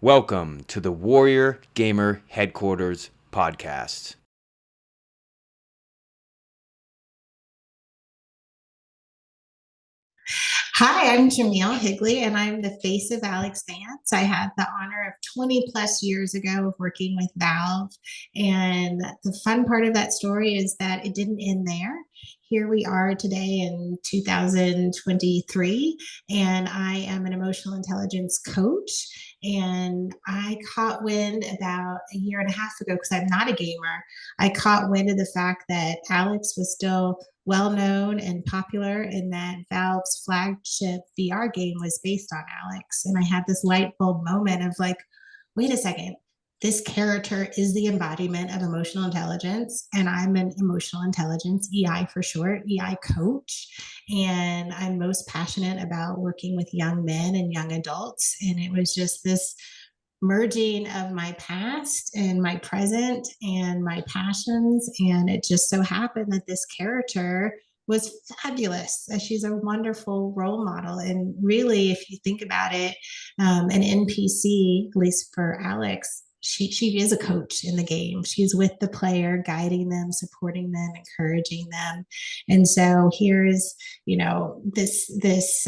Welcome to the Warrior Gamer Headquarters podcast. Hi, I'm Jamil Higley, and I'm the face of Alyx Vance. I had the honor of 20 plus years ago of working with Valve. And the fun part of that story is that it didn't end there. Here we are today in 2023, and I am an emotional intelligence coach. And I caught wind about a year and a half ago, because I'm not a gamer. I caught wind of the fact that Alyx was still well known and popular, and that Valve's flagship VR game was based on Alyx. And I had this light bulb moment of like, wait a second, this character is the embodiment of emotional intelligence, and I'm an emotional intelligence, EI for short, EI coach. And I'm most passionate about working with young men and young adults. And it was just this merging of my past and my present and my passions. And it just so happened that this character was fabulous. She's a wonderful role model. And really, if you think about it, an NPC, at least for Alyx, she is a coach in the game. She's with the player, guiding them, supporting them, encouraging them. And so here's, this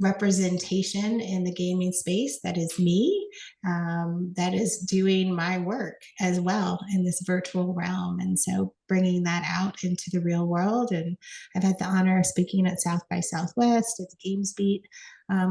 representation in the gaming space that is me, that is doing my work as well in this virtual realm. And so bringing that out into the real world. And I've had the honor of speaking at South by Southwest at the Games Beat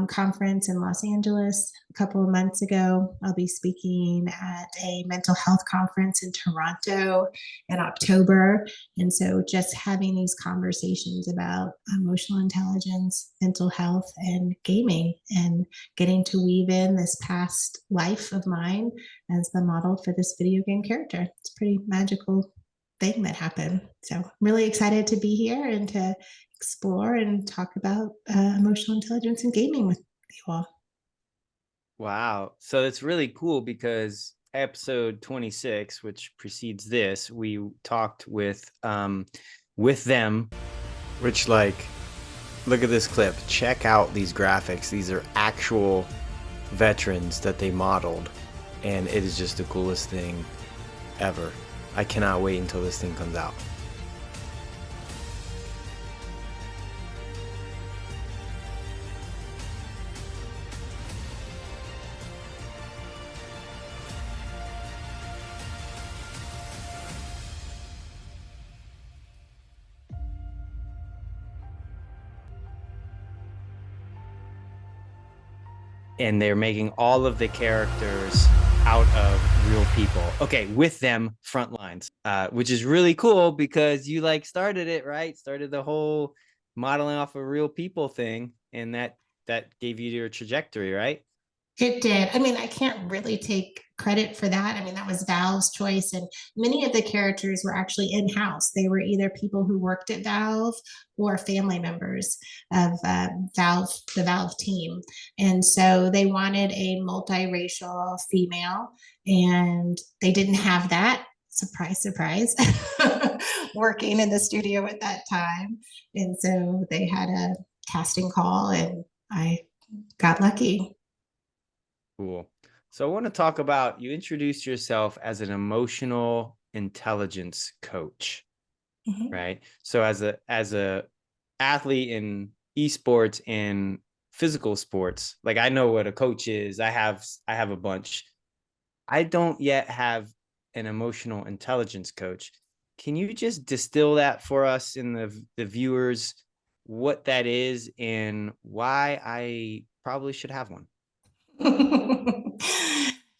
conference in Los Angeles a couple of months ago. I'll be speaking at a mental health conference in Toronto in October. And so just having these conversations about emotional intelligence, mental health, and gaming, and getting to weave in this past life of mine as the model for this video game character. It's a pretty magical thing that happened. So I'm really excited to be here and to explore and talk about emotional intelligence and gaming with you all. Wow. So it's really cool because episode 26, which precedes this, we talked with them, which, like, look at this clip. Check out these graphics. These are actual veterans that they modeled, and it is just the coolest thing ever. I cannot wait until this thing comes out. And they're making all of the characters out of real people. Okay, with them front lines, which is really cool because you started it, right? Started the whole modeling off of real people thing, and that gave you your trajectory, right? It did. I mean, I can't really take credit for that. I mean, that was Valve's choice. And many of the characters were actually in-house. They were either people who worked at Valve or family members of Valve, the Valve team. And so they wanted a multiracial female, and they didn't have that. Surprise, surprise, working in the studio at that time. And so they had a casting call, and I got lucky. Cool. So I want to talk about, you introduced yourself as an emotional intelligence coach, right? So as a athlete in esports and physical sports, like, I know what a coach is. I have a bunch. I don't yet have an emotional intelligence coach. Can you just distill that for us and the viewers, what that is and why I probably should have one?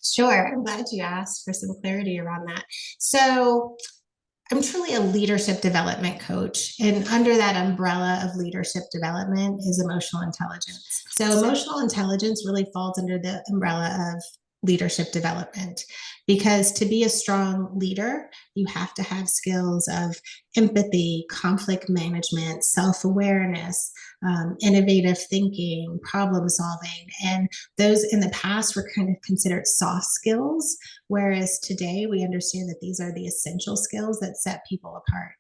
Sure. I'm glad you asked for some clarity around that. So, I'm truly a leadership development coach. And under that umbrella of leadership development is emotional intelligence. So, emotional intelligence really falls under the umbrella of leadership development, because to be a strong leader, you have to have skills of empathy, conflict management, self-awareness, innovative thinking, problem solving. And those in the past were kind of considered soft skills, whereas today we understand that these are the essential skills that set people apart.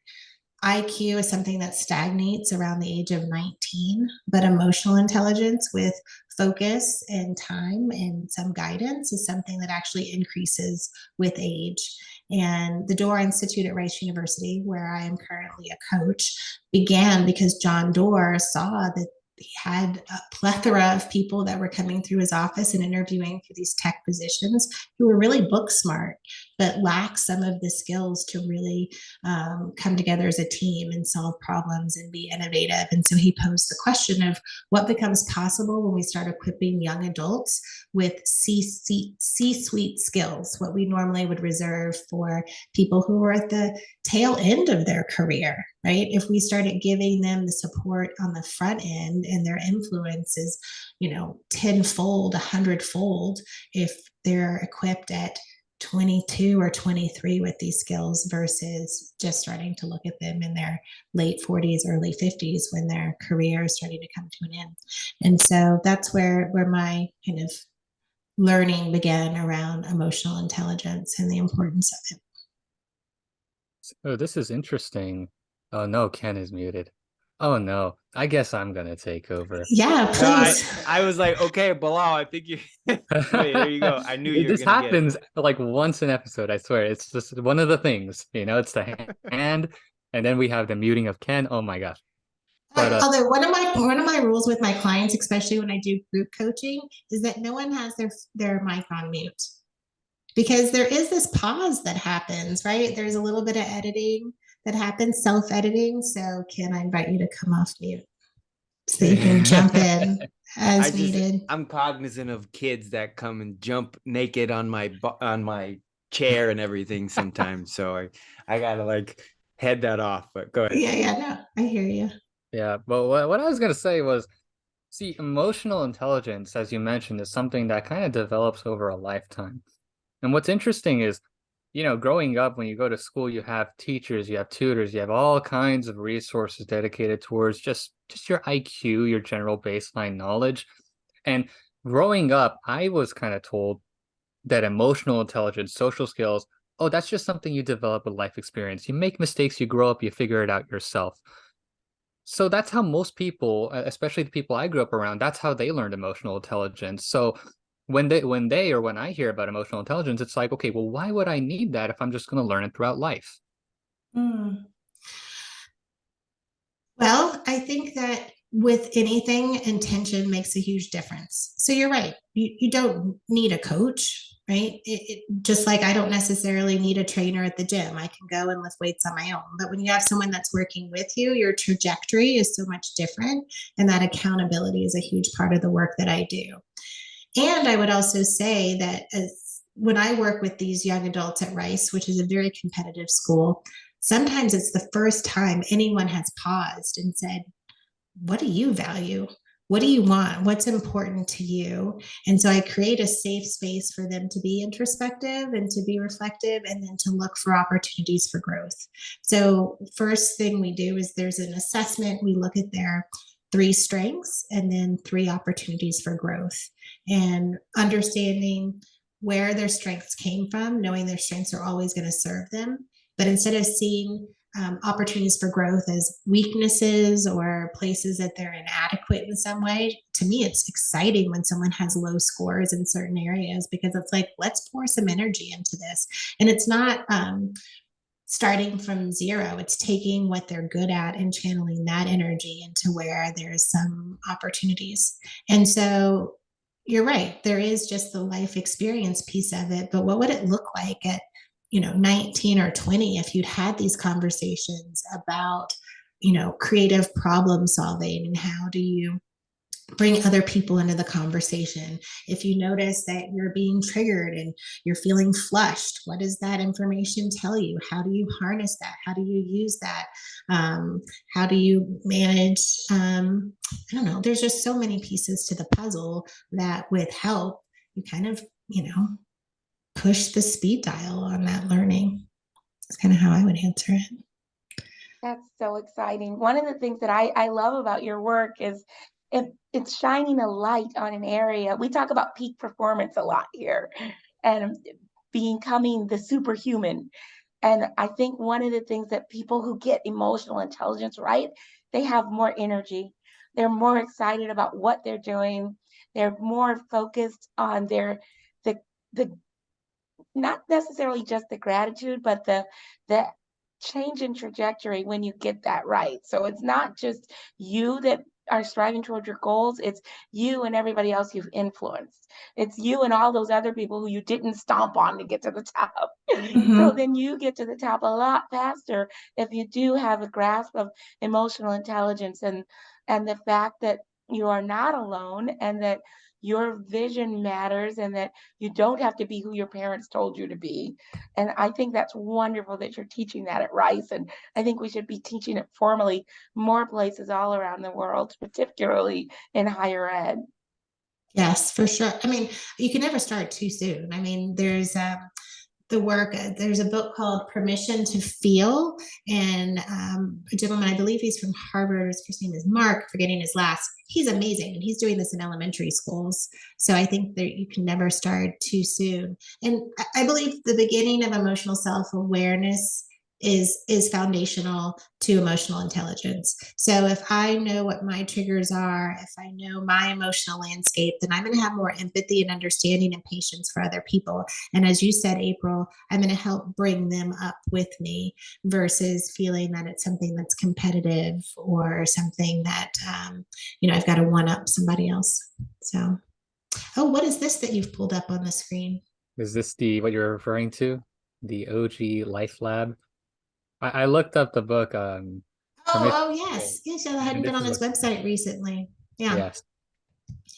IQ is something that stagnates around the age of 19, but emotional intelligence with focus and time and some guidance is something that actually increases with age. And the Doerr Institute at Rice University, where I am currently a coach, began because John Doerr saw that he had a plethora of people that were coming through his office and interviewing for these tech positions who were really book smart, but lacked some of the skills to really come together as a team and solve problems and be innovative. And so he posed the question of what becomes possible when we start equipping young adults with C-suite skills, what we normally would reserve for people who are at the tail end of their career, right? If we started giving them the support on the front end and their influence is, tenfold, 100-fold, if they're equipped at 22 or 23 with these skills versus just starting to look at them in their late 40s, early 50s when their career is starting to come to an end. And so that's where my kind of learning began around emotional intelligence and the importance of it. Oh, this is interesting. Oh no, Ken is muted. Oh no, I guess I'm gonna take over. Yeah, please. I was like, okay, Bilal, I think you. Wait, there you go. I knew you were This gonna get it. happens like once an episode, I swear. It's just one of the things, it's the hand, and then we have the muting of Ken. Oh my gosh. But Although one of my rules with my clients, especially when I do group coaching, is that no one has their mic on mute. Because there is this pause that happens, right? There's a little bit of editing that happens, self-editing. So Ken, I invite you to come off mute so you can jump in as needed. I'm cognizant of kids that come and jump naked on my chair and everything sometimes. So I gotta like head that off, but go ahead. Yeah, no, I hear you. Yeah, but what I was gonna say was, see, emotional intelligence, as you mentioned, is something that kind of develops over a lifetime. And what's interesting is, growing up, when you go to school, you have teachers, you have tutors, you have all kinds of resources dedicated towards just your IQ, your general baseline knowledge. And growing up, I was kind of told that emotional intelligence, social skills, oh, that's just something you develop with life experience. You make mistakes, you grow up, you figure it out yourself. So that's how most people, especially the people I grew up around, that's how they learned emotional intelligence. So when I hear about emotional intelligence, it's like, okay, well, why would I need that if I'm just going to learn it throughout life? Mm. Well, I think that with anything, intention makes a huge difference. So you're right. You don't need a coach, right? Just like I don't necessarily need a trainer at the gym. I can go and lift weights on my own. But when you have someone that's working with you, your trajectory is so much different. And that accountability is a huge part of the work that I do. And I would also say that when I work with these young adults at Rice, which is a very competitive school, sometimes it's the first time anyone has paused and said, what do you value? What do you want? What's important to you? And so I create a safe space for them to be introspective and to be reflective and then to look for opportunities for growth. So first thing we do is there's an assessment. We look at their 3 strengths and then 3 opportunities for growth, and understanding where their strengths came from, knowing their strengths are always going to serve them. But instead of seeing opportunities for growth as weaknesses or places that they're inadequate in some way, to me, it's exciting when someone has low scores in certain areas, because it's like, let's pour some energy into this. And it's not starting from zero. It's taking what they're good at and channeling that energy into where there's some opportunities. And so you're right, there is just the life experience piece of it, but what would it look like at 19 or 20 if you'd had these conversations about creative problem solving, and how do you bring other people into the conversation? If you notice that you're being triggered and you're feeling flushed, what does that information tell you? How do you harness that? How do you use that? How do you manage? I don't know. There's just so many pieces to the puzzle that with help, you kind of, push the speed dial on that learning. That's kind of how I would answer it. That's so exciting. One of the things that I love about your work is it's shining a light on an area. We talk about peak performance a lot here and becoming the superhuman. And I think one of the things that people who get emotional intelligence right, they have more energy. They're more excited about what they're doing. They're more focused on the the not necessarily just the gratitude, but the change in trajectory when you get that right. So it's not just you that are striving toward your goals, it's you and everybody else you've influenced. It's you and all those other people who you didn't stomp on to get to the top. So Mhm. then you get to the top a lot faster if you do have a grasp of emotional intelligence and the fact that you are not alone and that your vision matters and that you don't have to be who your parents told you to be. And I think that's wonderful that you're teaching that at Rice. And I think we should be teaching it formally more places all around the world, particularly in higher ed. Yes, for sure. I mean, you can never start too soon. I mean, there's the work. There's a book called Permission to Feel, and a gentleman, I believe he's from Harvard, his name is Mark, forgetting his last. He's amazing, and he's doing this in elementary schools. So I think that you can never start too soon. And I believe the beginning of emotional self-awareness is foundational to emotional intelligence. So if I know what my triggers are, if I know my emotional landscape, then I'm going to have more empathy and understanding and patience for other people. And as you said, April, I'm going to help bring them up with me versus feeling that it's something that's competitive or something that I've got to one up somebody else. So, oh, what is this that you've pulled up on the screen? Is this what you're referring to? The OG Life Lab? I looked up the book Permission. Oh, yes. Yes, I hadn't And been this on is his a website recently. Yeah. yes.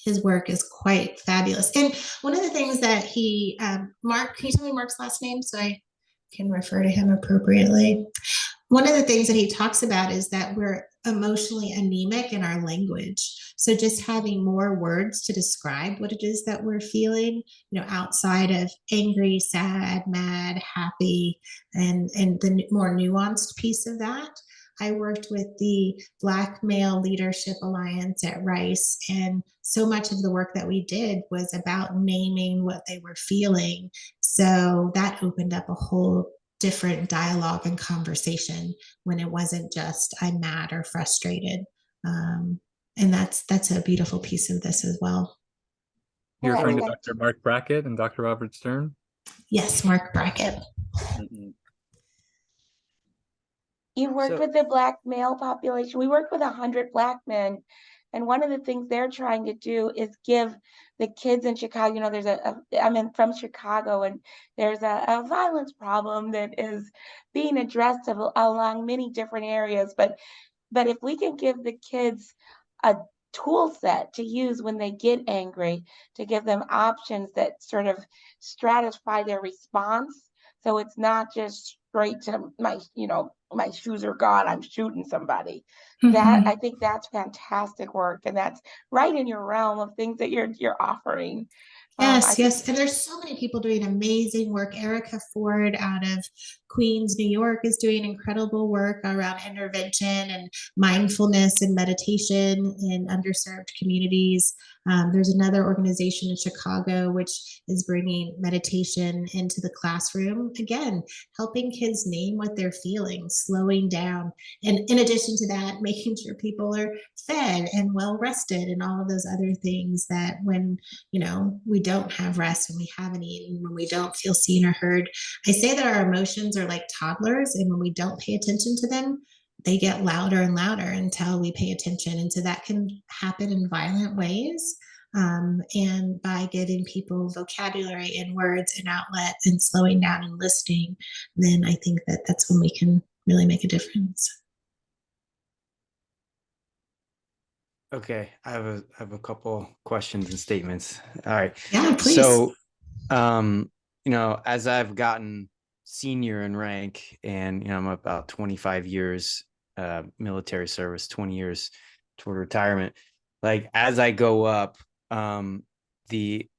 His work is quite fabulous. And one of the things that Mark, can you tell me Mark's last name so I can refer to him appropriately? One of the things that he talks about is that we're emotionally anemic in our language. So just having more words to describe what it is that we're feeling, outside of angry, sad, mad, happy, and the more nuanced piece of that. I worked with the Black Male Leadership Alliance at Rice, and so much of the work that we did was about naming what they were feeling. So that opened up a whole different dialogue and conversation when it wasn't just I'm mad or frustrated. And that's a beautiful piece of this as well. You're referring to Correct. Dr. Mark Brackett and Dr. Robert Stern? Yes, Mark Brackett. Mm-mm. You worked So with the Black male population. We worked with 100 Black men. And one of the things they're trying to do is give the kids in Chicago, I'm from Chicago, and there's a violence problem that is being addressed along many different areas. But if we can give the kids a tool set to use when they get angry, to give them options that sort of stratify their response. So it's not just straight to my shoes are gone, I'm shooting somebody. That Mm-hmm. I think that's fantastic work, and that's right in your realm of things that you're offering. I Yes, think yes. And there's so many people doing amazing work. Erica Ford out of Queens, New York is doing incredible work around intervention and mindfulness and meditation in underserved communities. There's another organization in Chicago which is bringing meditation into the classroom. Again, helping kids name what they're feeling, slowing down. And in addition to that, making sure people are fed and well rested and all of those other things that when we don't have rest, when we haven't eaten, when we don't feel seen or heard. I say that our emotions are like toddlers, and when we don't pay attention to them, they get louder and louder until we pay attention. And so that can happen in violent ways. And by giving people vocabulary and words and outlet and slowing down and listening, then I think that that's when we can really make a difference. okay, I have a couple questions and statements. All right. Yeah, please. So as I've gotten senior in rank and I'm about 25 years military service, 20 years toward retirement, like as I go up, the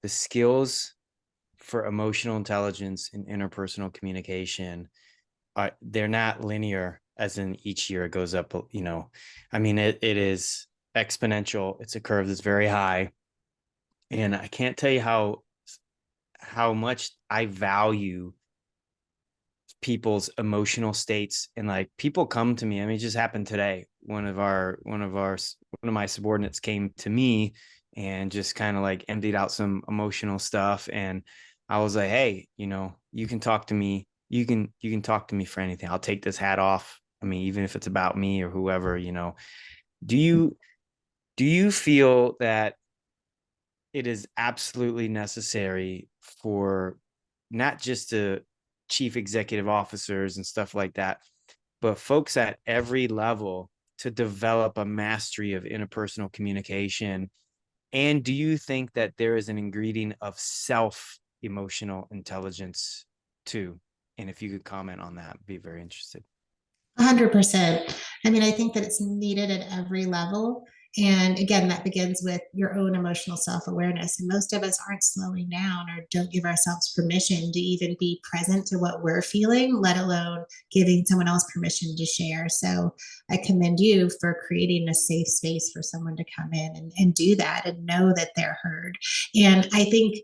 skills for emotional intelligence and interpersonal communication they're not linear, as in each year it goes up. I mean, it is exponential. It's a curve that's very high, and I can't tell you how much I value people's emotional states. And like people come to me. I mean, it just happened today. One of my subordinates came to me and just kind of like emptied out some emotional stuff. And I was like, hey, you can talk to me. You can talk to me for anything. I'll take this hat off. I mean, even if it's about me or whoever, do you feel that it is absolutely necessary for not just the chief executive officers and stuff like that, but folks at every level to develop a mastery of interpersonal communication? And do you think that there is an ingredient of self-emotional intelligence too? And if you could comment on that, I'd be very interested. 100%. I mean, I think that it's needed at every level. And again, that begins with your own emotional self-awareness. And most of us aren't slowing down or don't give ourselves permission to even be present to what we're feeling, let alone giving someone else permission to share. So I commend you for creating a safe space for someone to come in and do that and know that they're heard. And I think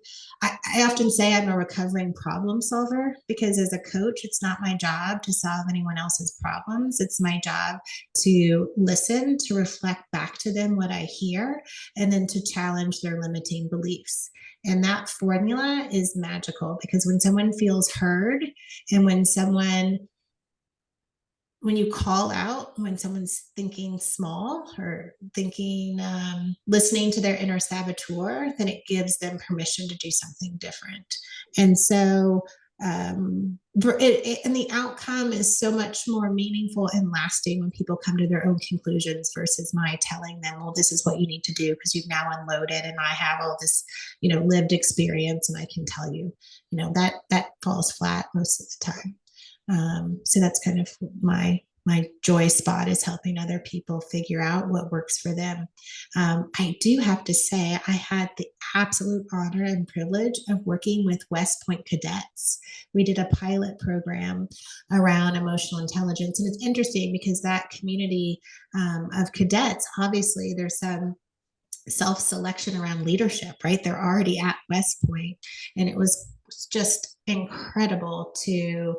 I often say I'm a recovering problem solver, because as a coach, it's not my job to solve anyone else's problems. It's my job to listen, to reflect back to them what I hear, and then to challenge their limiting beliefs. And that formula is magical, because when someone feels heard, and when you call out when someone's thinking small or thinking listening to their inner saboteur, then it gives them permission to do something different. And so and the outcome is so much more meaningful and lasting when people come to their own conclusions versus my telling them, well, this is what you need to do because you've now unloaded and I have all this lived experience and I can tell you, that falls flat most of the time. So that's kind of my joy spot, is helping other people figure out what works for them. I do have to say, I had the absolute honor and privilege of working with West Point cadets. We did a pilot program around emotional intelligence. And it's interesting because that community of cadets, obviously there's some self-selection around leadership, right? They're already at West Point. And it was just incredible to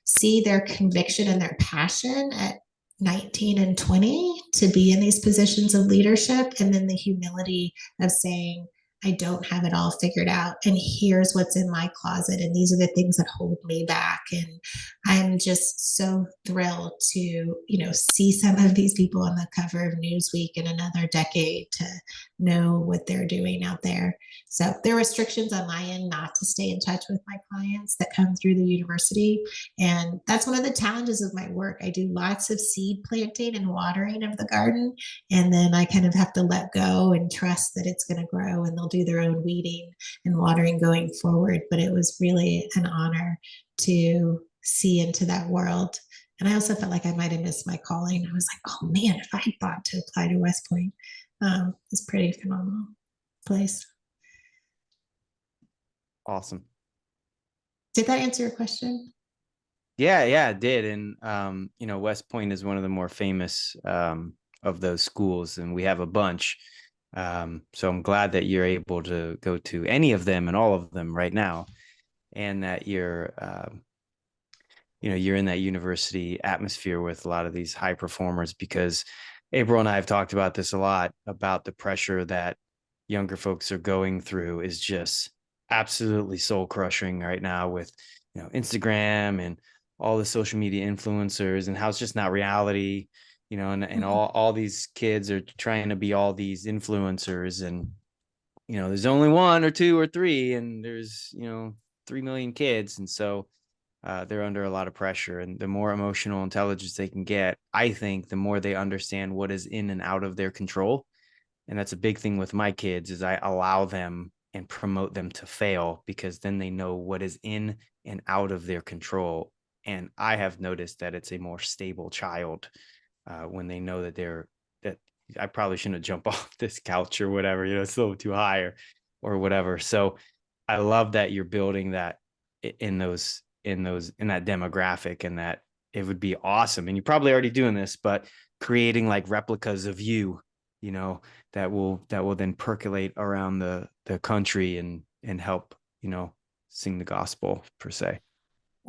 see their conviction and their passion at 19 and 20 to be in these positions of leadership, and then the humility of saying, I don't have it all figured out, and here's what's in my closet, and these are the things that hold me back. And I'm just so thrilled to see some of these people on the cover of Newsweek in another decade, to know what they're doing out there. So there are restrictions on my end not to stay in touch with my clients that come through the university. And that's one of the challenges of my work. I do lots of seed planting and watering of the garden. And then I kind of have to let go and trust that it's going to grow, and they'll do their own weeding and watering going forward. But it was really an honor to see into that world. And I also felt like I might have missed my calling. I was like, oh man, if I had thought to apply to West Point, it's a pretty phenomenal place. Awesome. Did that answer your question? Yeah, it did. And West Point is one of the more famous of those schools, and we have a bunch. So I'm glad that you're able to go to any of them and all of them right now, and that you're in that university atmosphere with a lot of these high performers, because April and I have talked about this a lot, about the pressure that younger folks are going through is just absolutely soul crushing right now with, Instagram and all the social media influencers, and how it's just not reality, and all these kids are trying to be all these influencers, and, there's only one or two or three, and there's, 3 million kids. And so they're under a lot of pressure, and the more emotional intelligence they can get, I think the more they understand what is in and out of their control. And that's a big thing with my kids, is I allow them and promote them to fail, because then they know what is in and out of their control. And I have noticed that it's a more stable child when they know that I probably shouldn't jump off this couch or whatever, it's a little too high or whatever. So I love that you're building that in that demographic, and that it would be awesome. And you're probably already doing this, but creating like replicas of you, that will then percolate around the country and help, sing the gospel per se.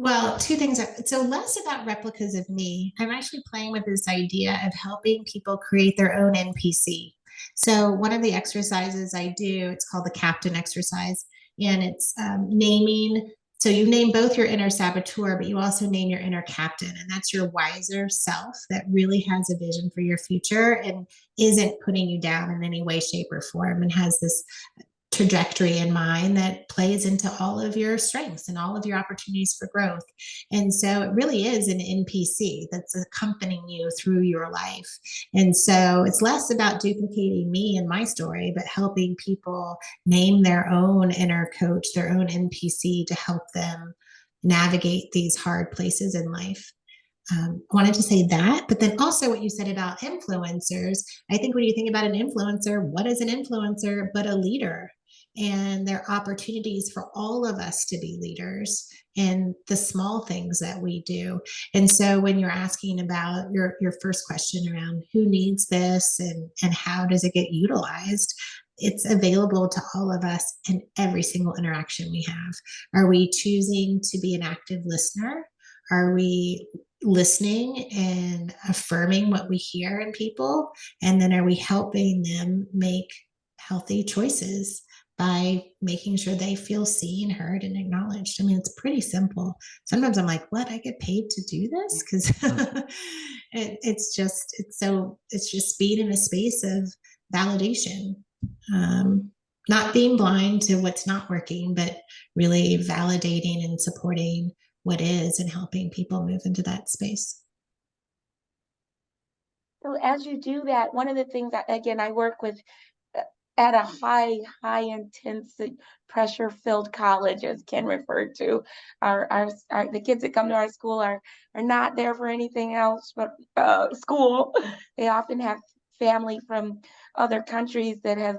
Well, two things. So less about replicas of me. I'm actually playing with this idea of helping people create their own NPC. So one of the exercises I do, it's called the captain exercise, and it's naming. So you name both your inner saboteur, but you also name your inner captain, and that's your wiser self that really has a vision for your future and isn't putting you down in any way, shape, or form, and has this trajectory in mind that plays into all of your strengths and all of your opportunities for growth. And so it really is an NPC that's accompanying you through your life. And so it's less about duplicating me and my story, but helping people name their own inner coach, their own NPC to help them navigate these hard places in life. I wanted to say that, but then also what you said about influencers. I think when you think about an influencer, what is an influencer but a leader? And there are opportunities for all of us to be leaders in the small things that we do. And so when you're asking about your first question around who needs this and how does it get utilized, it's available to all of us in every single interaction we have. Are we choosing to be an active listener? Are we listening and affirming what we hear in people? And then are we helping them make healthy choices by making sure they feel seen, heard, and acknowledged? I mean, it's pretty simple. Sometimes I'm like, what? I get paid to do this? Because it's just being in a space of validation. Not being blind to what's not working, but really validating and supporting what is and helping people move into that space. So as you do that, one of the things that, again, I work with at a high intense pressure filled college, as Ken referred to. The kids that come to our school are not there for anything else but school. They often have family from other countries that have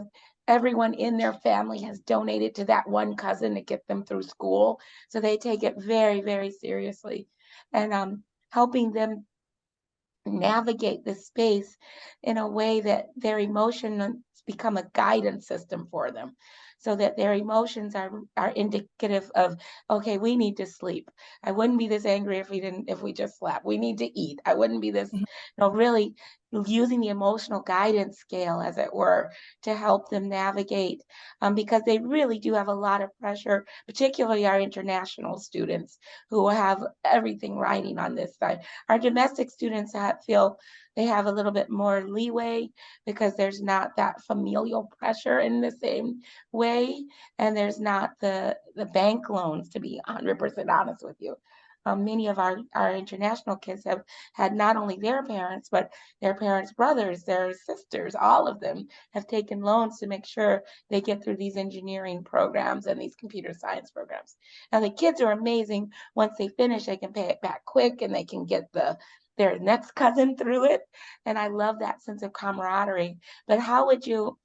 everyone in their family has donated to that one cousin to get them through school. So they take it very, very seriously. And helping them navigate the space in a way that their emotions become a guidance system for them, so that their emotions are indicative of, okay, we need to sleep. I wouldn't be this angry if we just slept. We need to eat. I wouldn't be this, really using the emotional guidance scale, as it were, to help them navigate, because they really do have a lot of pressure, particularly our international students who have everything riding on this side. Our domestic students feel they have a little bit more leeway because there's not that familial pressure in the same way, and there's not the bank loans, to be 100% honest with you. Many of our international kids have had not only their parents, but their parents' brothers, their sisters, all of them have taken loans to make sure they get through these engineering programs and these computer science programs. Now, the kids are amazing. Once they finish, they can pay it back quick and they can get their next cousin through it. And I love that sense of camaraderie. But how would you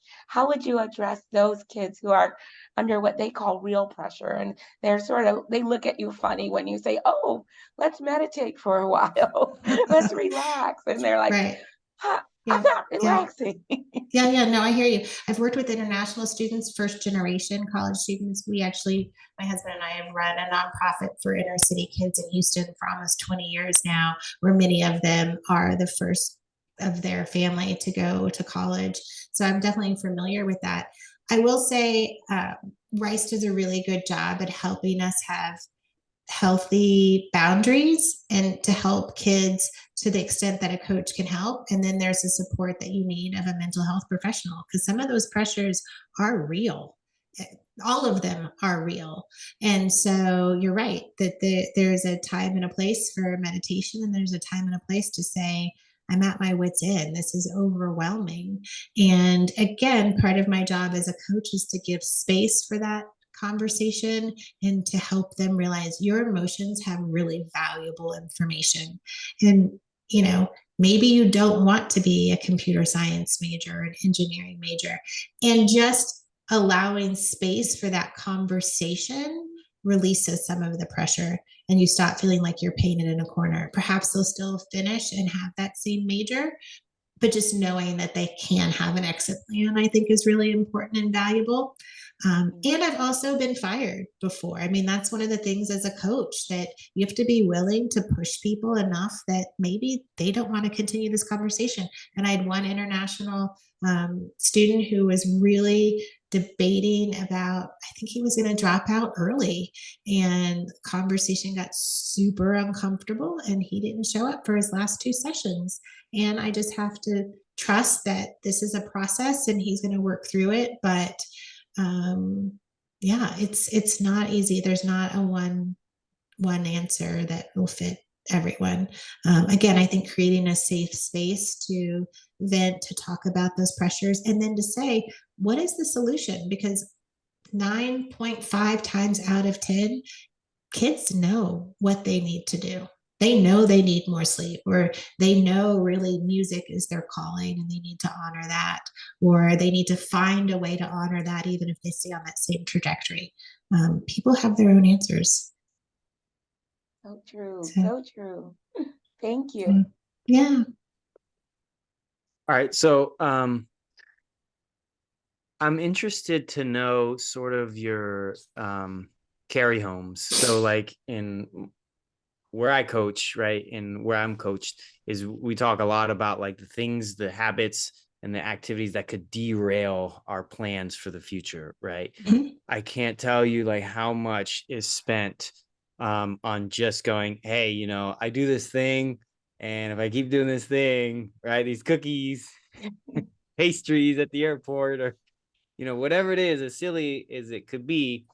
address those kids who are under what they call real pressure, and they look at you funny when you say, oh, let's meditate for a while, let's relax, and they're like, Right. I'm not relaxing. Yeah, no, I hear you. I've worked with international students, first generation college students. My husband and I have run a nonprofit for inner city kids in Houston for almost 20 years now, where many of them are the first of their family to go to college. So I'm definitely familiar with that. I will say Rice does a really good job at helping us have healthy boundaries and to help kids to the extent that a coach can help. And then there's the support that you need of a mental health professional, because some of those pressures are real. All of them are real. And so you're right that there's a time and a place for meditation, and there's a time and a place to say, I'm at my wit's end. This is overwhelming. And again, part of my job as a coach is to give space for that conversation and to help them realize your emotions have really valuable information. And, maybe you don't want to be a computer science major or an engineering major, and just allowing space for that conversation releases some of the pressure, and you stop feeling like you're painted in a corner. Perhaps they'll still finish and have that same major, but just knowing that they can have an exit plan, I think, is really important and valuable. And I've also been fired before. I mean, that's one of the things as a coach, that you have to be willing to push people enough that maybe they don't want to continue this conversation. And I had one international student who was really debating about, I think he was going to drop out early, and conversation got super uncomfortable and he didn't show up for his last 2 sessions. And I just have to trust that this is a process and he's going to work through it. But yeah, it's not easy. There's not a one answer that will fit everyone. Again, I think creating a safe space to vent, to talk about those pressures, and then to say, what is the solution? Because 9.5 times out of 10, kids know what they need to do. They know they need more sleep, or they know really music is their calling and they need to honor that, or they need to find a way to honor that even if they stay on that same trajectory. People have their own answers. So true. So true. Thank you. So, yeah. All right. So I'm interested to know sort of your carry homes. So like in where I coach, right, and where I'm coached, is we talk a lot about like the things, the habits and the activities that could derail our plans for the future, right? Mhm. I can't tell you like how much is spent on just going, hey, you know, I do this thing, and if I keep doing this thing, right, these cookies, pastries at the airport, or you know, whatever it is, as silly as it could be,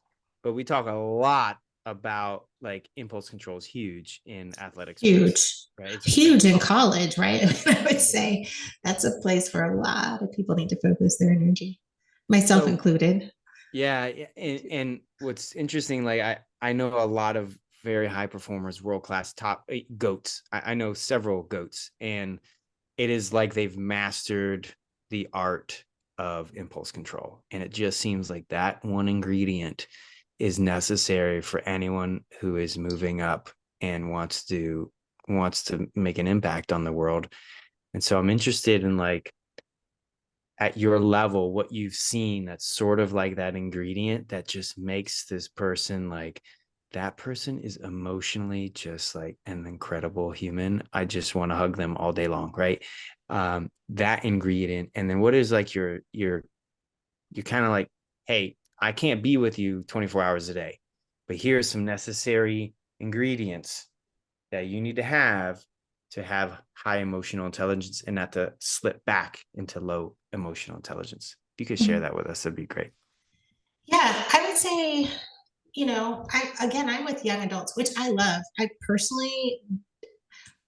but we talk a lot about like impulse control is huge in athletics. Huge, right? It's huge in college, right? I would say that's a place where a lot of people need to focus their energy, myself included. Yeah, and what's interesting, like I know a lot of very high performers, world class, top goats. I know several goats, and it is like they've mastered the art of impulse control, and it just seems like that one ingredient is necessary for anyone who is moving up and wants to make an impact on the world. And so I'm interested in like, at your level, what you've seen that's sort of like that ingredient that just makes this person like, that person is emotionally just like an incredible human. I just want to hug them all day long, right? That ingredient. And then what is like you're kind of like, hey, I can't be with you 24 hours a day, but here's some necessary ingredients that you need to have high emotional intelligence and not to slip back into low emotional intelligence. If you could share that with us, that'd be great. Yeah, I would say, you know, I'm with young adults, which I love. I personally,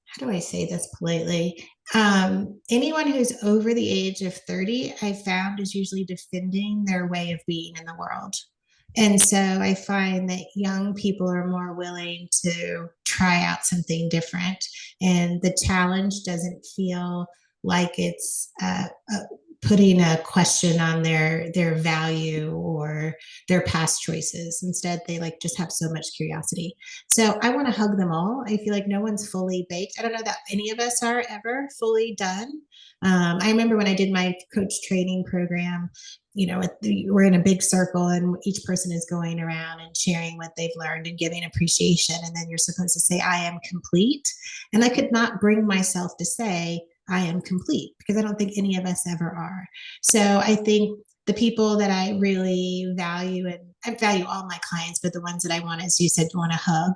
how do I say this politely? Anyone who's over the age of 30, I found, is usually defending their way of being in the world. And so I find that young people are more willing to try out something different, and the challenge doesn't feel like it's putting a question on their value or their past choices. Instead, they like just have so much curiosity. So I want to hug them all. I feel like no one's fully baked. I don't know that any of us are ever fully done. I remember when I did my coach training program, you know, we're in a big circle and each person is going around and sharing what they've learned and giving appreciation. And then you're supposed to say, I am complete. And I could not bring myself to say, I am complete, because I don't think any of us ever are. So I think the people that I really value, and I value all my clients, but the ones that I want, as you said, want to hug,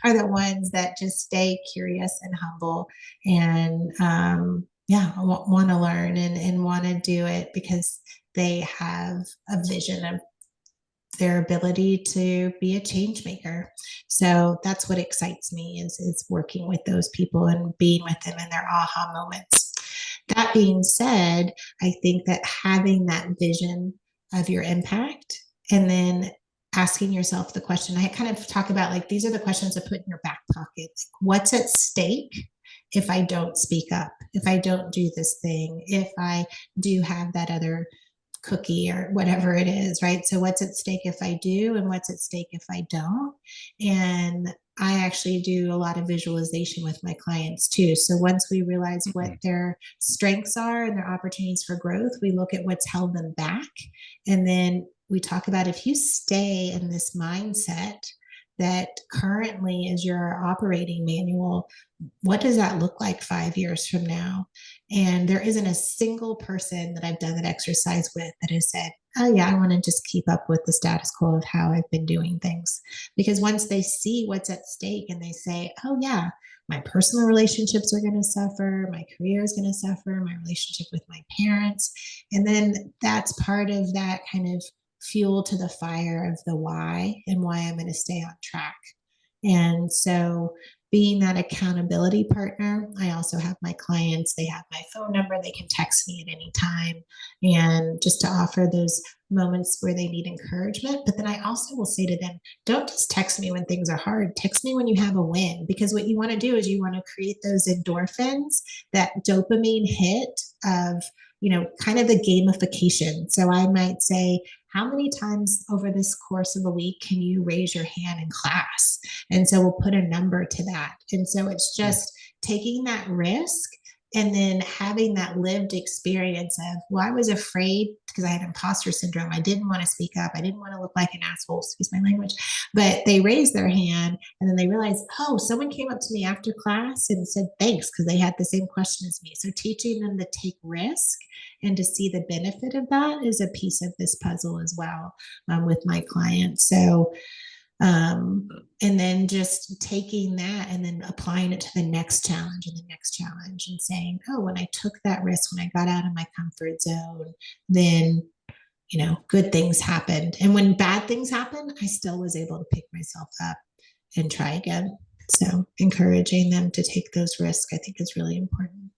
are the ones that just stay curious and humble and want to learn and want to do it because they have a vision of their ability to be a change maker. So that's what excites me, is working with those people and being with them in their aha moments. That being said, I think that having that vision of your impact and then asking yourself the question, I kind of talk about like, these are the questions to put in your back pocket. Like, what's at stake if I don't speak up, if I don't do this thing, if I do have that other cookie or whatever it is, right? So what's at stake if I do, and what's at stake if I don't? And I actually do a lot of visualization with my clients too. So once we realize what their strengths are and their opportunities for growth, we look at what's held them back. And then we talk about if you stay in this mindset that currently is your operating manual, what does that look like 5 years from now? And there isn't a single person that I've done that exercise with that has said, oh yeah, I want to just keep up with the status quo of how I've been doing things. Because once they see what's at stake and they say, oh yeah, my personal relationships are going to suffer, my career is going to suffer, my relationship with my parents. And then that's part of that kind of fuel to the fire of the why and why I'm going to stay on track. And so being that accountability partner, I also have my clients, they have my phone number, they can text me at any time, and just to offer those moments where they need encouragement. But then I also will say to them, don't just text me when things are hard, text me when you have a win, because what you want to do is you want to create those endorphins, that dopamine hit of, kind of the gamification. So I might say, how many times over this course of a week can you raise your hand in class? And so we'll put a number to that. And so it's just taking that risk and then having that lived experience of, well, I was afraid because I had imposter syndrome. I didn't want to speak up. I didn't want to look like an asshole, excuse my language. But they raised their hand and then they realized, oh, someone came up to me after class and said thanks because they had the same question as me. So teaching them to take risk and to see the benefit of that is a piece of this puzzle as well, with my clients. So and then just taking that and then applying it to the next challenge and the next challenge and saying, oh, when I took that risk, when I got out of my comfort zone, then good things happened. And when bad things happened, I still was able to pick myself up and try again. So encouraging them to take those risks, I think, is really important.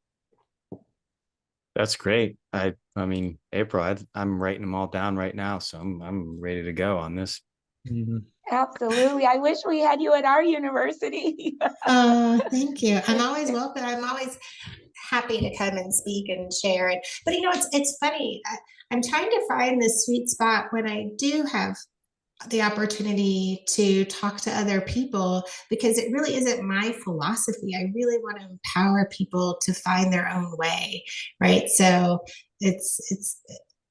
That's great. I mean, April, I'm writing them all down right now, so I'm ready to go on this. Absolutely. I wish we had you at our university. Thank you. I'm always welcome. I'm always happy to come and speak and share it. But it's funny. I'm trying to find this sweet spot when I do have the opportunity to talk to other people, because it really isn't my philosophy. I really want to empower people to find their own way, right? So it's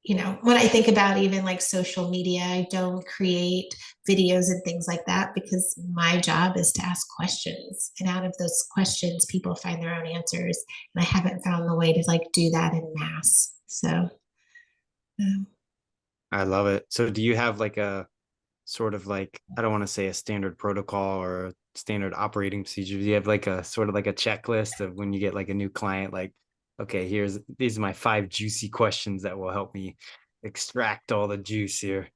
when I think about even like social media, I don't create videos and things like that because my job is to ask questions, and out of those questions people find their own answers, and I haven't found the way to like do that in mass. So I love it. So do you have like a sort of like, I don't want to say a standard protocol or a standard operating procedure? Do you have like a sort of like a checklist of when you get like a new client, like, okay, these are my 5 juicy questions that will help me extract all the juice here?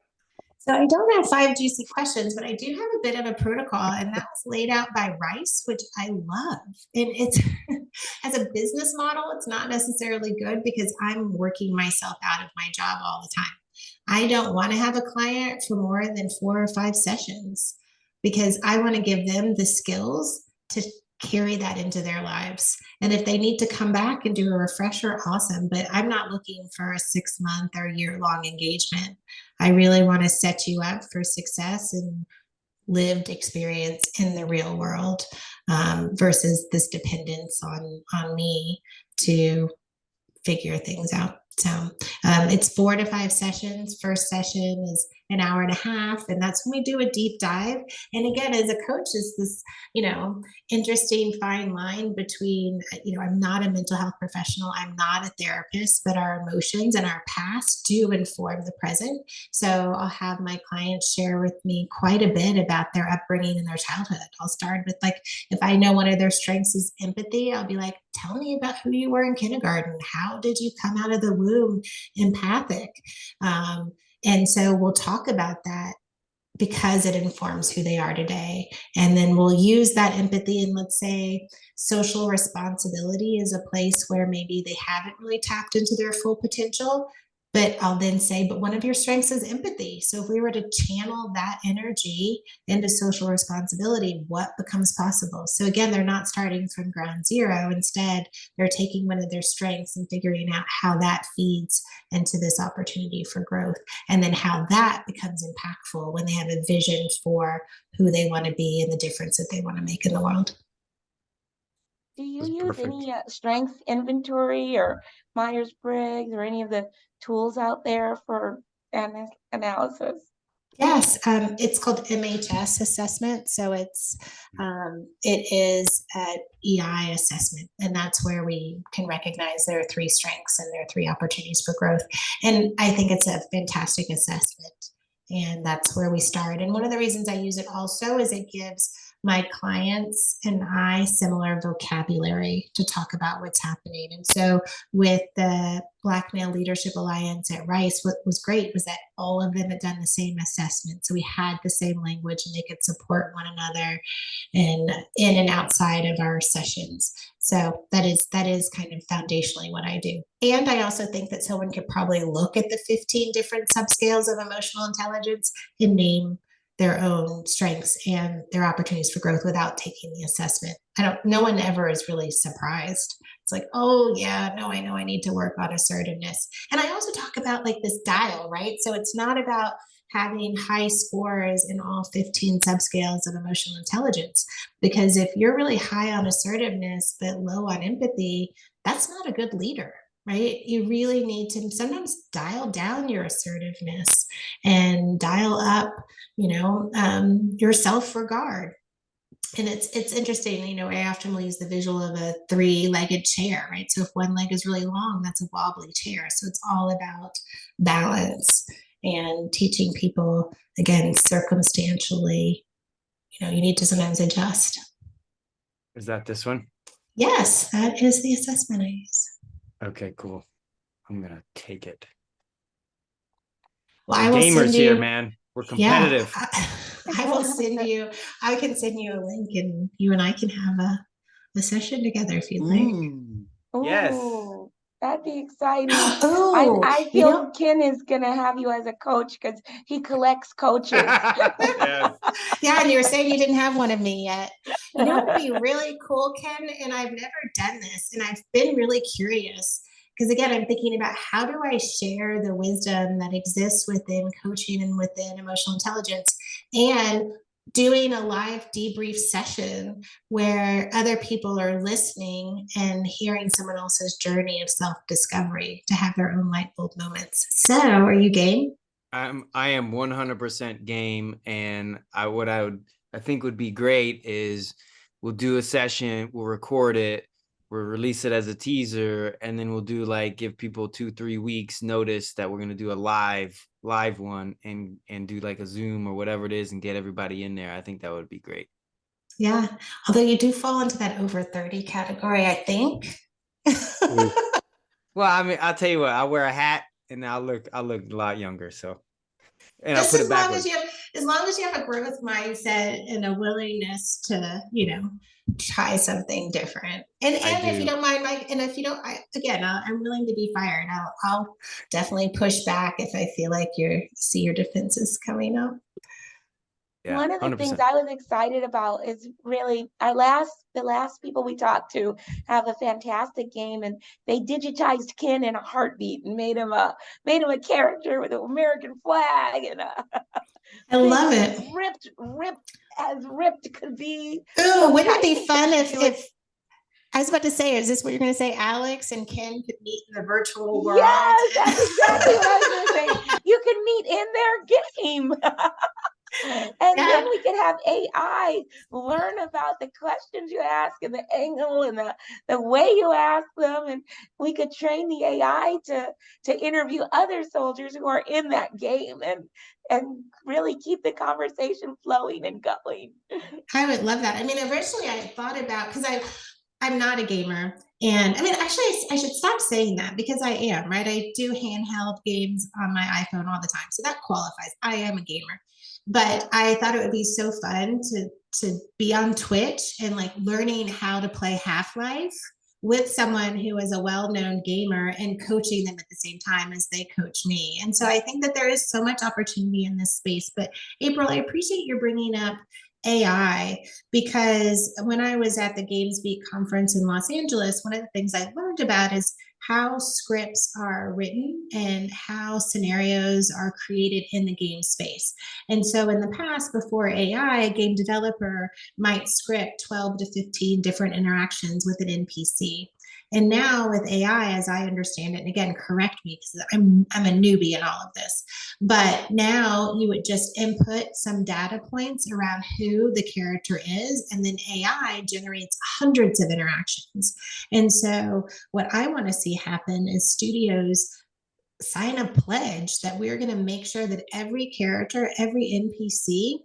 So I don't have 5 juicy questions, but I do have a bit of a protocol, and that was laid out by Rice, which I love. And it's as a business model, it's not necessarily good because I'm working myself out of my job all the time. I don't want to have a client for more than 4 or 5 sessions because I want to give them the skills to carry that into their lives. And if they need to come back and do a refresher, awesome. But I'm not looking for a 6-month or year-long engagement. I really want to set you up for success and lived experience in the real world, versus this dependence on me to figure things out. So it's 4 to 5 sessions. First session is an hour and a half, and that's when we do a deep dive. And again, as a coach, is this interesting fine line between I'm not a mental health professional, I'm not a therapist, but our emotions and our past do inform the present. So I'll have my clients share with me quite a bit about their upbringing and their childhood. I'll start with, like, if I know one of their strengths is empathy, I'll be like, tell me about who you were in kindergarten. How did you come out of the womb empathic? And so we'll talk about that because it informs who they are today. And then we'll use that empathy, and let's say social responsibility is a place where maybe they haven't really tapped into their full potential. But I'll then say, but one of your strengths is empathy. So if we were to channel that energy into social responsibility, what becomes possible? So again, they're not starting from ground zero. Instead, they're taking one of their strengths and figuring out how that feeds into this opportunity for growth, and then how that becomes impactful when they have a vision for who they want to be and the difference that they want to make in the world. Do you use any strengths inventory or Myers-Briggs or any of the tools out there for analysis? Yes, it's called MHS assessment. So it is an EI assessment, and that's where we can recognize their three strengths and their three opportunities for growth. And I think it's a fantastic assessment, and that's where we start. And one of the reasons I use it also is it gives my clients and I similar vocabulary to talk about what's happening. And so with the Black Male Leadership Alliance at Rice, what was great was that all of them had done the same assessment. So we had the same language and they could support one another and in and outside of our sessions. So that is kind of foundationally what I do. And I also think that someone could probably look at the 15 different subscales of emotional intelligence and name their own strengths and their opportunities for growth without taking the assessment. No one ever is really surprised. It's like, oh yeah, no, I know I need to work on assertiveness. And I also talk about like this dial, right? So it's not about having high scores in all 15 subscales of emotional intelligence, because if you're really high on assertiveness but low on empathy, that's not a good leader. Right? You really need to sometimes dial down your assertiveness and dial up, your self-regard. And it's interesting, I often will use the visual of a three-legged chair, right? So if one leg is really long, that's a wobbly chair. So it's all about balance and teaching people, again, circumstantially, you need to sometimes adjust. Is that this one? Yes, that is the assessment I use. Okay, cool. I'm gonna take it. Well, We're gamers here, man. We're competitive. Yeah, I can send you a link and you and I can have a session together if you'd like. Yes. Ooh, that'd be exciting. Oh, I feel Ken is gonna have you as a coach because he collects coaches. Yes. Yeah, and you were saying you didn't have one of me yet. You know what would be really cool, Ken? And I've never done this, and I've been really curious. Because again, I'm thinking about how do I share the wisdom that exists within coaching and within emotional intelligence, and doing a live debrief session where other people are listening and hearing someone else's journey of self-discovery to have their own light bulb moments. So are you game? I am 100% game. And I think would be great is we'll do a session, we'll record it, we'll release it as a teaser, and then we'll do give people 2-3 weeks notice that we're going to do a live one and do like a Zoom or whatever it is and get everybody in there. I think that would be great. Yeah. Although you do fall into that over 30 category, I think. Well, I mean, I'll tell you what, I'll wear a hat and I'll look a lot younger. So, and I'll put it back. As long as you have a growth mindset and a willingness to, try something different. And if you don't mind, Mike, and if you don't, I'm willing to be fired. I'll definitely push back if I feel like see your defenses coming up. Yeah, one of the 100%. things I was excited about is really the last people we talked to have a fantastic game, and they digitized Ken in a heartbeat and made him a character with an American flag and I love it. ripped could be. Ooh, wouldn't it be fun if I was about to say, is this what you're going to say? Alyx and Ken could meet in the virtual world. Yes, that's exactly what I was going to say. You could meet in their game. And then we could have AI learn about the questions you ask and the angle and the way you ask them, and we could train the AI to interview other soldiers who are in that game and really keep the conversation flowing and going. I would love that. I mean, originally I thought about, because I'm not a gamer, and I mean, actually, I should stop saying that because I am, right? I do handheld games on my iPhone all the time, so that qualifies. I am a gamer. But I thought it would be so fun to be on Twitch and learning how to play Half-Life with someone who is a well-known gamer and coaching them at the same time as they coach me. And so I think that there is so much opportunity in this space. But April, I appreciate you bringing up AI, because when I was at the GamesBeat conference in Los Angeles, one of the things I learned about is how scripts are written and how scenarios are created in the game space. And so in the past, before AI, a game developer might script 12 to 15 different interactions with an NPC. And now with AI, as I understand it, and again, correct me because I'm a newbie in all of this, but now you would just input some data points around who the character is, and then AI generates hundreds of interactions. And so what I want to see happen is studios sign a pledge that we're going to make sure that every character, every NPC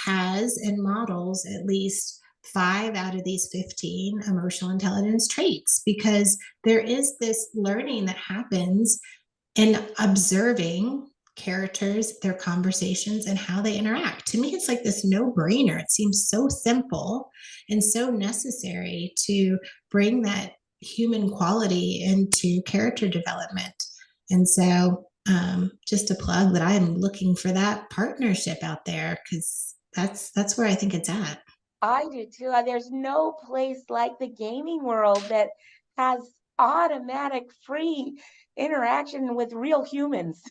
has and models at least 5 out of these 15 emotional intelligence traits, because there is this learning that happens in observing characters, their conversations, and how they interact. To me, it's like this no-brainer. It seems so simple and so necessary to bring that human quality into character development. And so just a plug that I'm looking for that partnership out there, because that's where I think it's at. I do too. There's no place like the gaming world that has automatic free interaction with real humans.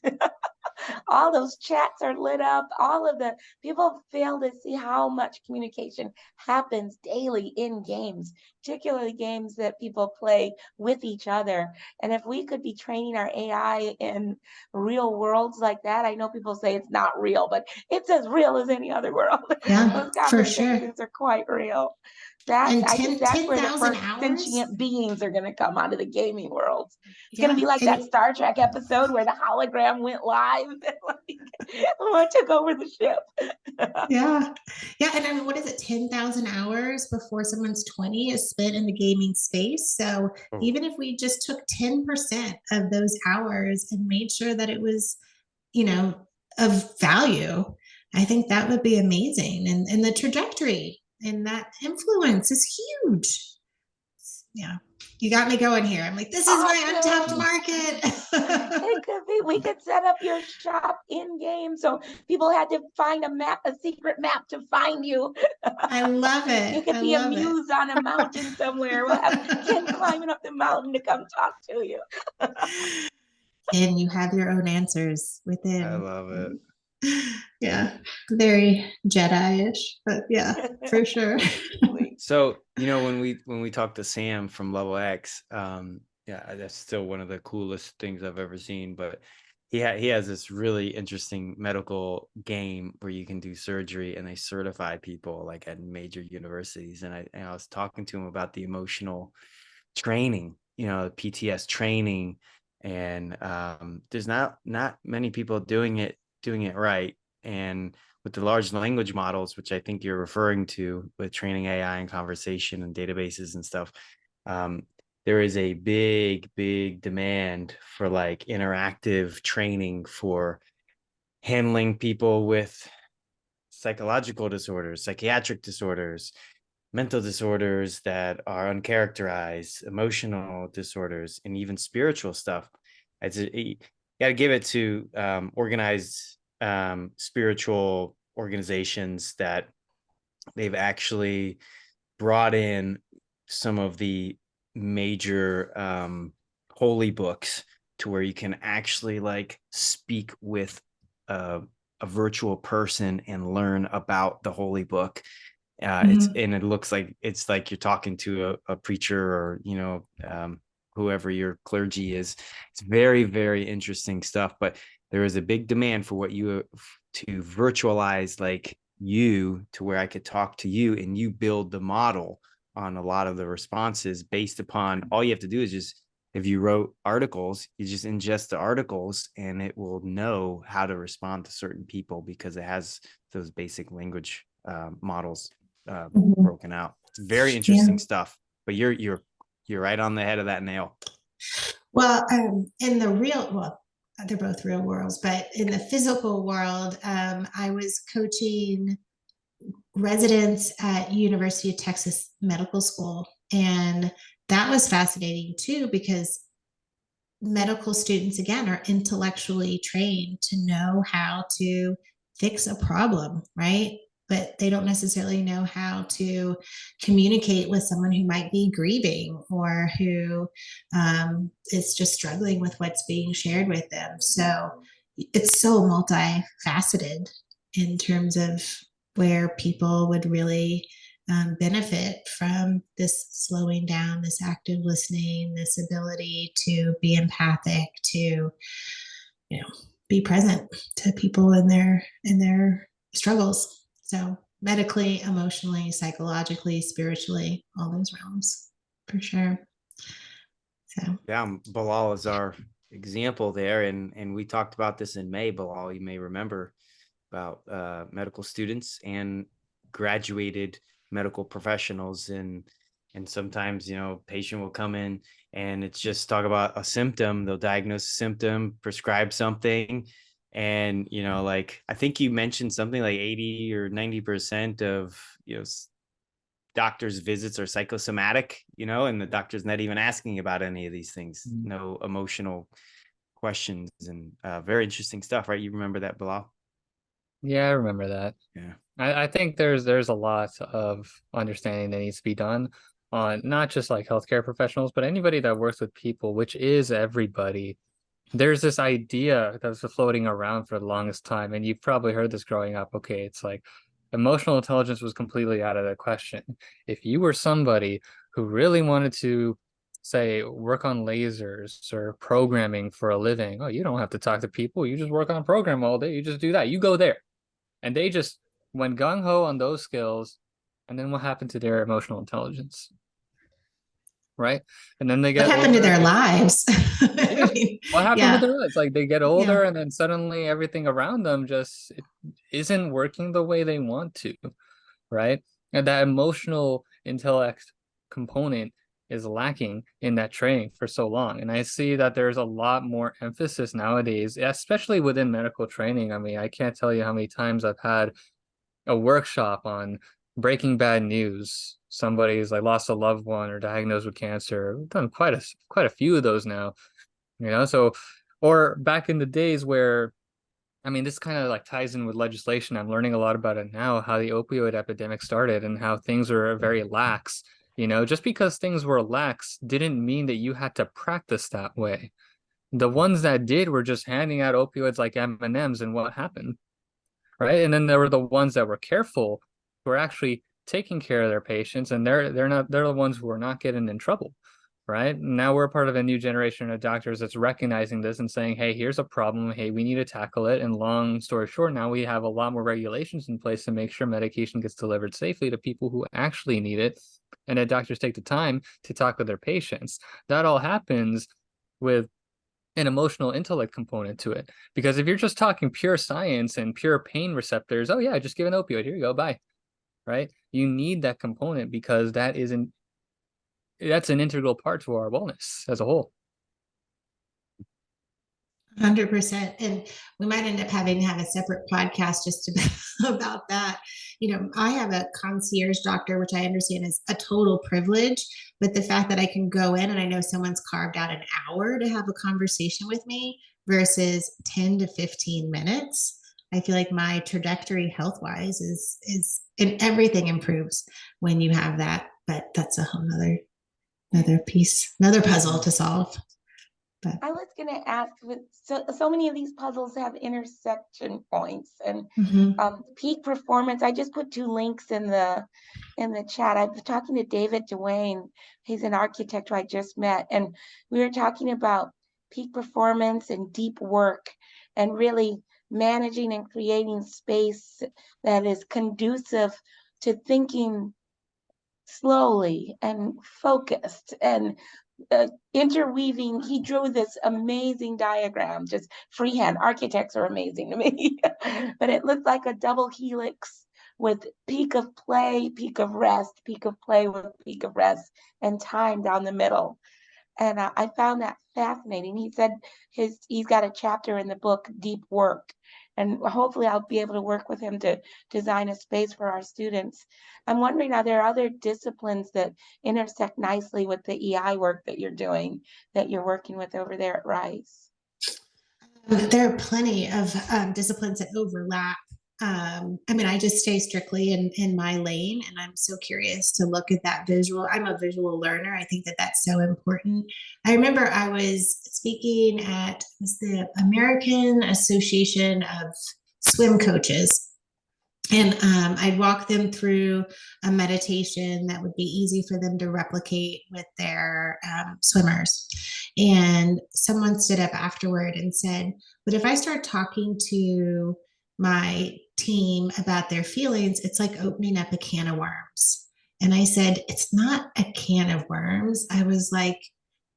All those chats are lit up. All of the people fail to see how much communication happens daily in games, particularly games that people play with each other. And if we could be training our AI in real worlds like that, I know people say it's not real, but it's as real as any other world. Yeah, Those for sure. conversations are quite real. And I think that's where the 10,000 first hours? sentient beings are going to come out of the gaming world. It's Yeah. going to be like that Star Trek episode where the hologram went live and like, took over the ship. Yeah. Yeah. And I mean, what is it? 10,000 hours before someone's 20 is spent in the gaming space. So even if we just took 10% of those hours and made sure that it was, of value, I think that would be amazing. And the trajectory and that influence is huge. Yeah. You got me going here. I'm like, this is my untapped market. It could be. We could set up your shop in game, so people had to find a secret map to find you. I love it. You could be a muse on a mountain somewhere. We'll have Ken climbing up the mountain to come talk to you. And you have your own answers within. I love it. Yeah, very Jedi-ish, but yeah, for sure. So, when we talked to Sam from Level X, yeah, that's still one of the coolest things I've ever seen. But he has this really interesting medical game where you can do surgery and they certify people like at major universities. And I was talking to him about the emotional training, PTS training, and there's not many people doing it right. And with the large language models, which I think you're referring to with training AI and conversation and databases and stuff, there is a big demand for like interactive training for handling people with psychological disorders, psychiatric disorders, mental disorders that are uncharacterized, emotional disorders, and even spiritual stuff. You got to give it to organized spiritual organizations that they've actually brought in some of the major holy books to where you can actually like speak with a virtual person and learn about the holy book. It looks like it's like you're talking to a preacher or whoever your clergy is. It's very, very interesting stuff, but there is a big demand for to virtualize like you to where I could talk to you and you build the model on a lot of the responses based upon all you have to do is just, if you wrote articles, you just ingest the articles and it will know how to respond to certain people because it has those basic language models broken out. It's very interesting stuff, but you're right on the head of that nail. Well, they're both real worlds, but in the physical world, I was coaching residents at University of Texas Medical School, and that was fascinating too, because medical students, again, are intellectually trained to know how to fix a problem, right? But they don't necessarily know how to communicate with someone who might be grieving or who is just struggling with what's being shared with them. So it's so multifaceted in terms of where people would really benefit from this slowing down, this active listening, this ability to be empathic, to, be present to people in their struggles. So medically, emotionally, psychologically, spiritually, all those realms, for sure. So yeah, Bilal is our example there, and we talked about this in May. Bilal, you may remember, about medical students and graduated medical professionals, and sometimes patient will come in and it's just talk about a symptom. They'll diagnose a symptom, prescribe something, and like I think you mentioned something like 80 or 90% of doctors' visits are psychosomatic, and the doctor's not even asking about any of these things. No emotional questions, and very interesting stuff, right? You remember that, Bilal? Yeah, I remember that. Yeah. I think there's a lot of understanding that needs to be done on not just like healthcare professionals, but anybody that works with people, which is everybody. There's this idea that was floating around for the longest time, and you've probably heard this growing up. Okay, it's like emotional intelligence was completely out of the question. If you were somebody who really wanted to, say, work on lasers or programming for a living, oh, you don't have to talk to people. You just work on a program all day. You just do that. You go there. And they just went gung-ho on those skills. And then what happened to their emotional intelligence? Right? And then they what get happened to older. their lives? Yeah. I mean, What happened yeah. with their lives? Like they get older and then suddenly everything around them just isn't working the way they want to, right? And that emotional intellect component is lacking in that training for so long. And I see that there's a lot more emphasis nowadays, especially within medical training. I mean, I can't tell you how many times I've had a workshop on breaking bad news. Somebody's like lost a loved one or diagnosed with cancer. We've done quite a few of those now, so, or back in the days where, I mean, this kind of like ties in with legislation. I'm learning a lot about it now, how the opioid epidemic started and how things were very lax. Just because things were lax didn't mean that you had to practice that way. The ones that did were just handing out opioids like M&Ms, and what happened, right? And then there were the ones that were careful, who were actually taking care of their patients, and they're the ones who are not getting in trouble. Right now, we're part of a new generation of doctors that's recognizing this and saying, hey, here's a problem. Hey, we need to tackle it. And long story short, now we have a lot more regulations in place to make sure medication gets delivered safely to people who actually need it. And that doctors take the time to talk with their patients. That all happens with an emotional intellect component to it. Because if you're just talking pure science and pure pain receptors, oh yeah, just give an opioid. Here you go. Bye. Right. You need that component because that's an integral part to our wellness as a whole. 100%. And we might end up having to have a separate podcast just about that. I have a concierge doctor, which I understand is a total privilege, but the fact that I can go in and I know someone's carved out an hour to have a conversation with me versus 10 to 15 minutes, I feel like my trajectory health-wise is and everything improves when you have that. But that's a whole another piece, another puzzle to solve. But I was going to ask, so many of these puzzles have intersection points and peak performance. I just put 2 links in the chat. I was talking to David Dwayne. He's an architect who I just met, and we were talking about peak performance and deep work and really managing and creating space that is conducive to thinking slowly and focused and interweaving. He drew this amazing diagram, just freehand. Architects are amazing to me. But it looked like a double helix with peak of play, peak of rest, peak of play with peak of rest, and time down the middle. And I found that fascinating. He said he's got a chapter in the book, Deep Work. And hopefully I'll be able to work with him to design a space for our students. I'm wondering, are there other disciplines that intersect nicely with the EI work that you're doing, that you're working with over there at Rice? There are plenty of disciplines that overlap. I just stay strictly in my lane, and I'm so curious to look at that visual. I'm a visual learner. I think that that's so important. I remember I was speaking at the American Association of Swim Coaches, And I'd walk them through a meditation that would be easy for them to replicate with their swimmers. And someone stood up afterward and said, but if I start talking to my team about their feelings, it's like opening up a can of worms. And I said, it's not a can of worms. I was like,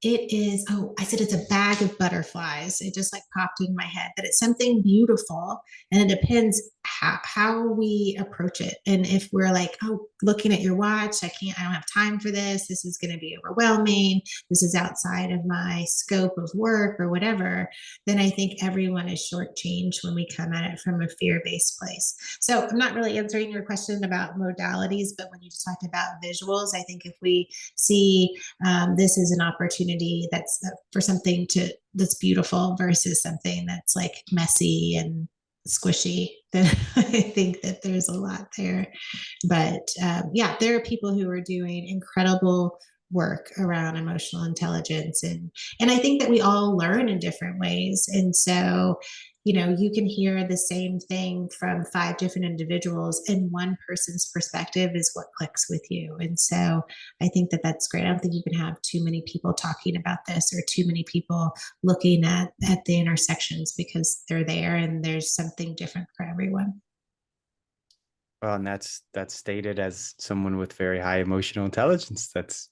it is, oh, I said, it's a bag of butterflies. It just like popped in my head that it's something beautiful. And it depends how we approach it. And if we're like, oh, looking at your watch, I don't have time for this. This is going to be overwhelming. This is outside of my scope of work or whatever. Then I think everyone is shortchanged when we come at it from a fear-based place. So I'm not really answering your question about modalities, but when you talked about visuals, I think if we see this is an opportunity that's for something that's beautiful versus something that's like messy and squishy, then I think that there's a lot there. But yeah, there are people who are doing incredible work around emotional intelligence, and I think that we all learn in different ways. And so, you can hear the same thing from 5 different individuals, and one person's perspective is what clicks with you. And so I think that that's great. I don't think you can have too many people talking about this or too many people looking at the intersections, because they're there and there's something different for everyone. Well, and that's stated as someone with very high emotional intelligence. That's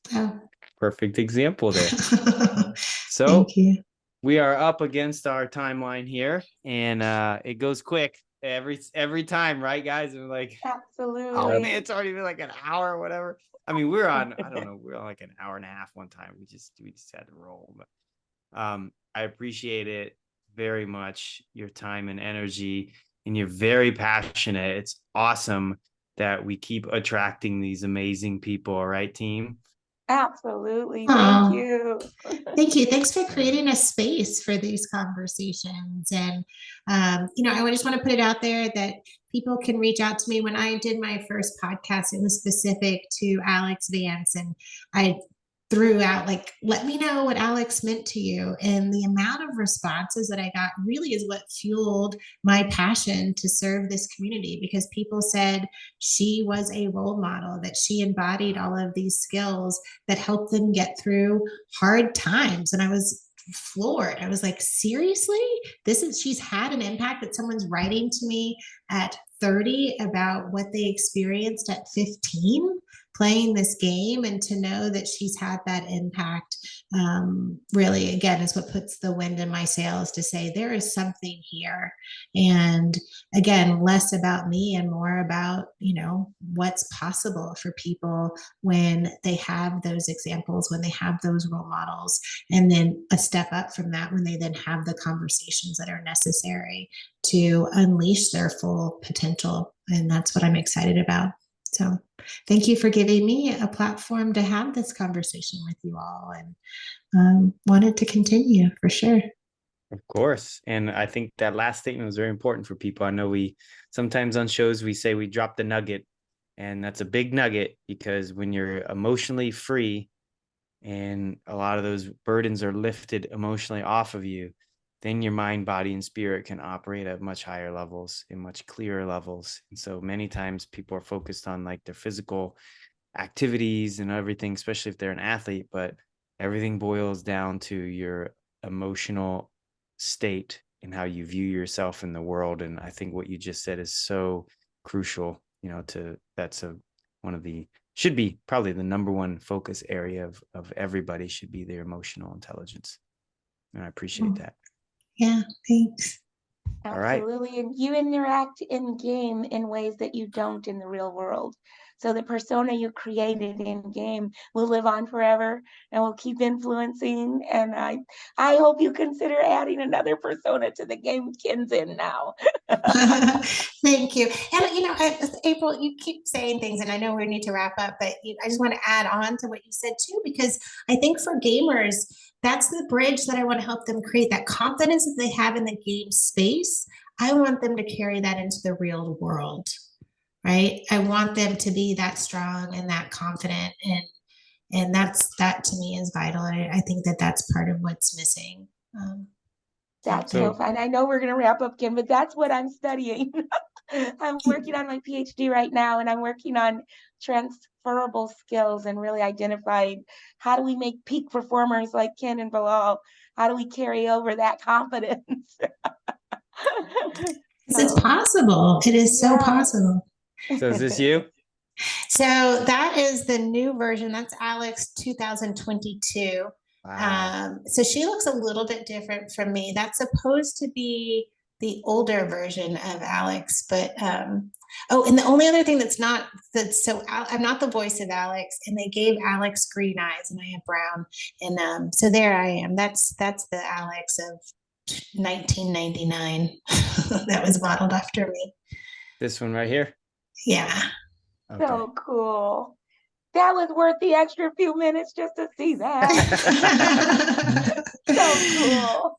perfect example there. So thank you. We are up against our timeline here, and it goes quick every time, right, guys? And we're like, absolutely. Oh man, it's already been like an hour or whatever. I mean, we're on, I don't know, we're on like an hour and a half one time. We just had to roll. But I appreciate it very much, your time and energy, and you're very passionate. It's awesome that we keep attracting these amazing people, right, team? Absolutely. Thank you. Thank you. Thanks for creating a space for these conversations. And, I just want to put it out there that people can reach out to me. When I did my first podcast, it was specific to Alyx, Vance, and I threw out like, let me know what Alyx meant to you. And the amount of responses that I got really is what fueled my passion to serve this community, because people said she was a role model, that she embodied all of these skills that helped them get through hard times. And I was floored. I was like, seriously? She's had an impact, that someone's writing to me at 30 about what they experienced at 15 playing this game, and to know that she's had that impact really, again, is what puts the wind in my sails to say there is something here. And again, less about me and more about, what's possible for people when they have those examples, when they have those role models, and then a step up from that when they then have the conversations that are necessary to unleash their full potential. And that's what I'm excited about. So thank you for giving me a platform to have this conversation with you all, and wanted to continue for sure. Of course. And I think that last statement was very important for people. I know we sometimes on shows, we say we drop the nugget, and that's a big nugget, because when you're emotionally free and a lot of those burdens are lifted emotionally off of you, then your mind, body, and spirit can operate at much higher levels, in much clearer levels. And so many times people are focused on like their physical activities and everything, especially if they're an athlete, but everything boils down to your emotional state and how you view yourself in the world. And I think what you just said is so crucial, should be probably the number one focus area of everybody, should be their emotional intelligence. And I appreciate that. Yeah, thanks. Absolutely. All right. And you interact in game in ways that you don't in the real world. So the persona you created in game will live on forever and will keep influencing. And I hope you consider adding another persona to the game Kinsin now. Thank you. And April, you keep saying things, and I know we need to wrap up, but I just want to add on to what you said too, because I think for gamers, that's the bridge that I want to help them create, that confidence that they have in the game space. I want them to carry that into the real world, right? I want them to be that strong and that confident, and that to me is vital. I think that that's part of what's missing. That's So- so fun. I know we're going to wrap up, Kim, but that's what I'm studying. I'm working on my PhD right now, and I'm working on transferable skills and really identified how do we make peak performers like Ken and Bilal? How do we carry over that confidence? It's possible. It is so possible. So is this you? So that is the new version. That's Alyx 2022. Wow. So she looks a little bit different from me. That's supposed to be the older version of Alyx, but oh, and the only other thing I'm not the voice of Alyx, and they gave Alyx green eyes, and I have brown, and so there I am. That's the Alyx of 1999 that was modeled after me. This one right here. Yeah. Okay. So cool. That was worth the extra few minutes just to see that. So cool.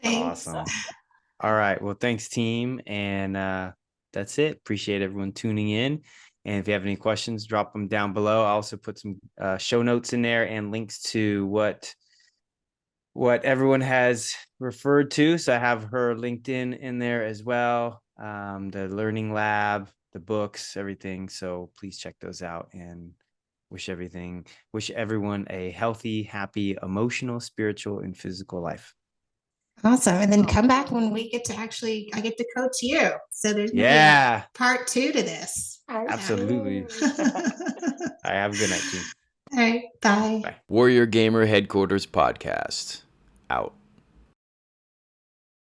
Thanks. Awesome. All right. Well, thanks, team. And that's it. Appreciate everyone tuning in. And if you have any questions, drop them down below. I'll also put some show notes in there and links to what everyone has referred to. So I have her LinkedIn in there as well. The learning lab, the books, everything. So please check those out, and wish everyone a healthy, happy, emotional, spiritual, and physical life. Awesome. And then come back when I get to coach you. So there's gonna be a part 2 to this. Absolutely. All right, have a good night, team. All right. Bye. Bye. Warrior Gamer Headquarters Podcast. Out.